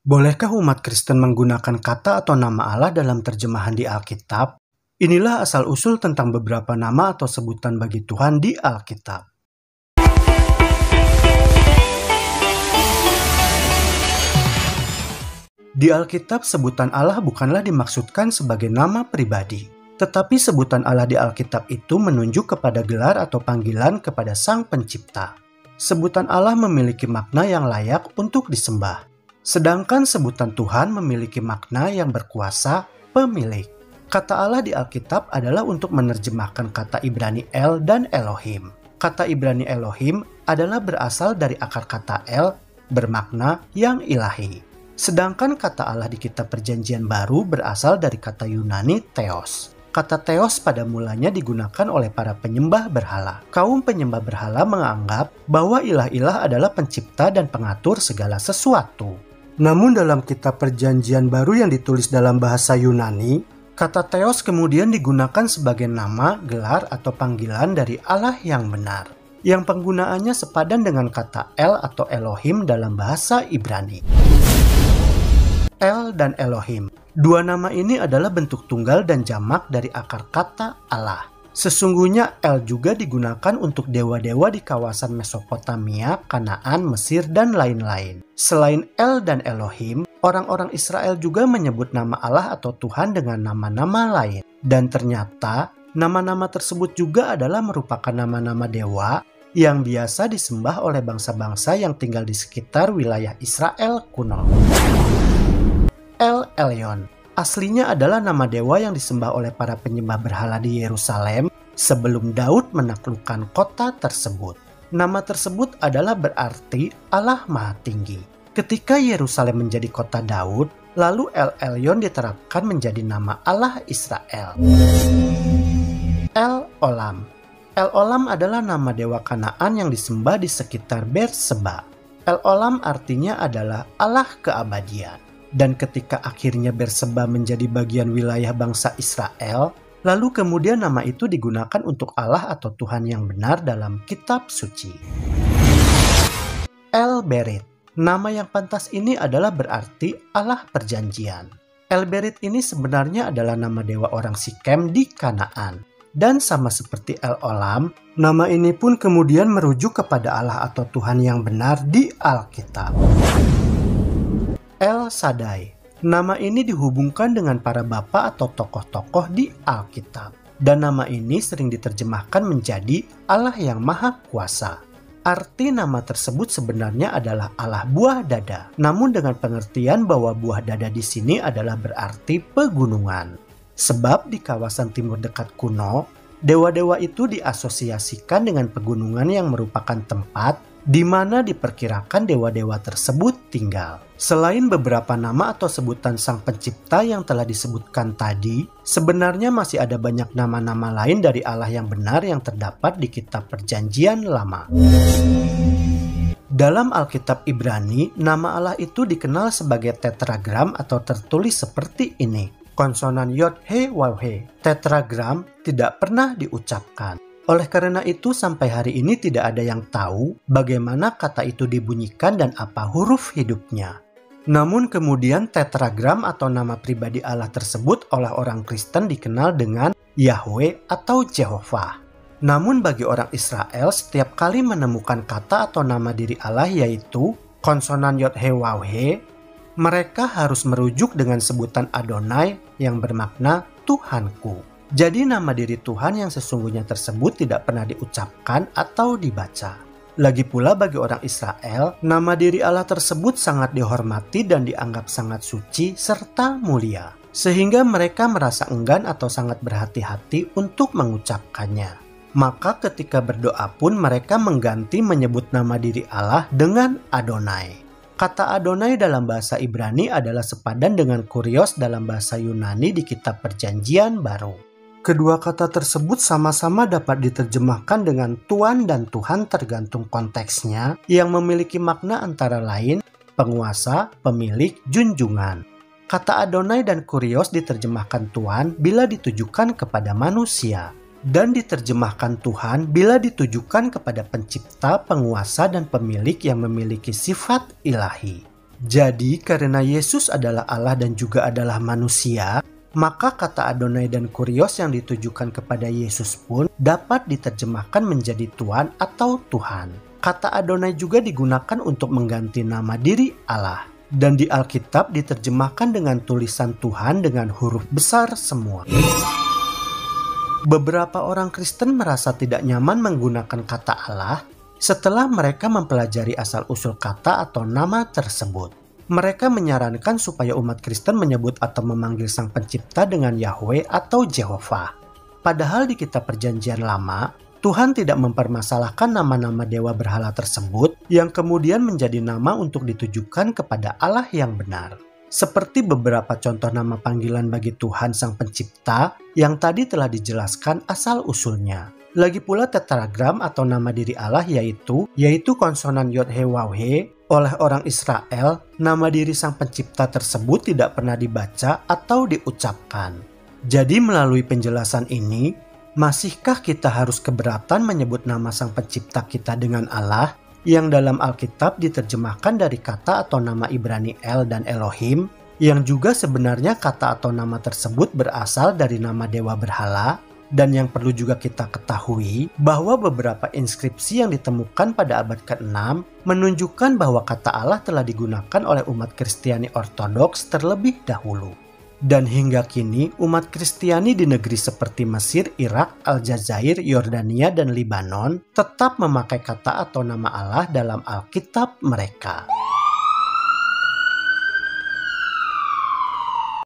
Bolehkah umat Kristen menggunakan kata atau nama Allah dalam terjemahan di Alkitab? Inilah asal-usul tentang beberapa nama atau sebutan bagi Tuhan di Alkitab. Di Alkitab, sebutan Allah bukanlah dimaksudkan sebagai nama pribadi, tetapi sebutan Allah di Alkitab itu menunjuk kepada gelar atau panggilan kepada Sang Pencipta. Sebutan Allah memiliki makna yang layak untuk disembah. Sedangkan sebutan Tuhan memiliki makna yang berkuasa, pemilik. Kata Allah di Alkitab adalah untuk menerjemahkan kata Ibrani El dan Elohim. Kata Ibrani Elohim adalah berasal dari akar kata El, bermakna yang ilahi. Sedangkan kata Allah di kitab Perjanjian Baru berasal dari kata Yunani Theos. Kata Theos pada mulanya digunakan oleh para penyembah berhala. Kaum penyembah berhala menganggap bahwa ilah-ilah adalah pencipta dan pengatur segala sesuatu. Namun dalam kitab Perjanjian Baru yang ditulis dalam bahasa Yunani, kata Theos kemudian digunakan sebagai nama, gelar, atau panggilan dari Allah yang benar, yang penggunaannya sepadan dengan kata El atau Elohim dalam bahasa Ibrani. El dan Elohim. Dua nama ini adalah bentuk tunggal dan jamak dari akar kata Allah. Sesungguhnya El juga digunakan untuk dewa-dewa di kawasan Mesopotamia, Kanaan, Mesir, dan lain-lain. Selain El dan Elohim, orang-orang Israel juga menyebut nama Allah atau Tuhan dengan nama-nama lain. Dan ternyata, nama-nama tersebut juga adalah merupakan nama-nama dewa yang biasa disembah oleh bangsa-bangsa yang tinggal di sekitar wilayah Israel kuno. El Elyon aslinya adalah nama dewa yang disembah oleh para penyembah berhala di Yerusalem sebelum Daud menaklukkan kota tersebut. Nama tersebut adalah berarti Allah Maha Tinggi. Ketika Yerusalem menjadi kota Daud, lalu El Elyon diterapkan menjadi nama Allah Israel. El Olam. El Olam adalah nama dewa Kanaan yang disembah di sekitar Berseba. El Olam artinya adalah Allah keabadian. Dan ketika akhirnya Berseba menjadi bagian wilayah bangsa Israel, lalu kemudian nama itu digunakan untuk Allah atau Tuhan yang benar dalam kitab suci. El Berit. Nama yang pantas ini adalah berarti Allah perjanjian. El Berit ini sebenarnya adalah nama dewa orang Sikem di Kanaan. Dan sama seperti El Olam, nama ini pun kemudian merujuk kepada Allah atau Tuhan yang benar di Alkitab. El Shaddai. Nama ini dihubungkan dengan para bapa atau tokoh-tokoh di Alkitab. Dan nama ini sering diterjemahkan menjadi Allah yang Maha Kuasa. Arti nama tersebut sebenarnya adalah Allah buah dada. Namun dengan pengertian bahwa buah dada di sini adalah berarti pegunungan. Sebab di kawasan timur dekat kuno, dewa-dewa itu diasosiasikan dengan pegunungan yang merupakan tempat di mana diperkirakan dewa-dewa tersebut tinggal. Selain beberapa nama atau sebutan Sang Pencipta yang telah disebutkan tadi, sebenarnya masih ada banyak nama-nama lain dari Allah yang benar yang terdapat di kitab Perjanjian Lama. Dalam Alkitab Ibrani, nama Allah itu dikenal sebagai tetragram atau tertulis seperti ini. Konsonan Yod He Waw He. Tetragram tidak pernah diucapkan. Oleh karena itu sampai hari ini tidak ada yang tahu bagaimana kata itu dibunyikan dan apa huruf hidupnya. Namun kemudian tetragram atau nama pribadi Allah tersebut oleh orang Kristen dikenal dengan Yahweh atau Jehovah. Namun bagi orang Israel setiap kali menemukan kata atau nama diri Allah yaitu konsonan Yod He Waw He, mereka harus merujuk dengan sebutan Adonai yang bermakna Tuhanku. Jadi nama diri Tuhan yang sesungguhnya tersebut tidak pernah diucapkan atau dibaca. Lagi pula bagi orang Israel, nama diri Allah tersebut sangat dihormati dan dianggap sangat suci serta mulia. Sehingga mereka merasa enggan atau sangat berhati-hati untuk mengucapkannya. Maka ketika berdoa pun mereka mengganti menyebut nama diri Allah dengan Adonai. Kata Adonai dalam bahasa Ibrani adalah sepadan dengan Kurios dalam bahasa Yunani di kitab Perjanjian Baru. Kedua kata tersebut sama-sama dapat diterjemahkan dengan Tuan dan Tuhan tergantung konteksnya yang memiliki makna antara lain penguasa, pemilik, junjungan. Kata Adonai dan Kurios diterjemahkan Tuhan bila ditujukan kepada manusia dan diterjemahkan Tuhan bila ditujukan kepada pencipta, penguasa, dan pemilik yang memiliki sifat ilahi. Jadi karena Yesus adalah Allah dan juga adalah manusia, maka kata Adonai dan Kurios yang ditujukan kepada Yesus pun dapat diterjemahkan menjadi Tuhan atau Tuhan. Kata Adonai juga digunakan untuk mengganti nama diri Allah. Dan di Alkitab diterjemahkan dengan tulisan Tuhan dengan huruf besar semua. Beberapa orang Kristen merasa tidak nyaman menggunakan kata Allah setelah mereka mempelajari asal-usul kata atau nama tersebut. Mereka menyarankan supaya umat Kristen menyebut atau memanggil Sang Pencipta dengan Yahweh atau Jehovah. Padahal di Kitab Perjanjian Lama, Tuhan tidak mempermasalahkan nama-nama dewa berhala tersebut yang kemudian menjadi nama untuk ditujukan kepada Allah yang benar. Seperti beberapa contoh nama panggilan bagi Tuhan Sang Pencipta yang tadi telah dijelaskan asal-usulnya. Lagi pula tetragram atau nama diri Allah yaitu konsonan Yod-He-Waw-He. Oleh orang Israel, nama diri Sang Pencipta tersebut tidak pernah dibaca atau diucapkan. Jadi melalui penjelasan ini, masihkah kita harus keberatan menyebut nama Sang Pencipta kita dengan Allah yang dalam Alkitab diterjemahkan dari kata atau nama Ibrani El dan Elohim, yang juga sebenarnya kata atau nama tersebut berasal dari nama dewa berhala? Dan yang perlu juga kita ketahui bahwa beberapa inskripsi yang ditemukan pada abad ke-6 menunjukkan bahwa kata Allah telah digunakan oleh umat Kristiani Ortodoks terlebih dahulu. Dan hingga kini umat Kristiani di negeri seperti Mesir, Irak, Aljazair, Yordania, dan Libanon tetap memakai kata atau nama Allah dalam Alkitab mereka.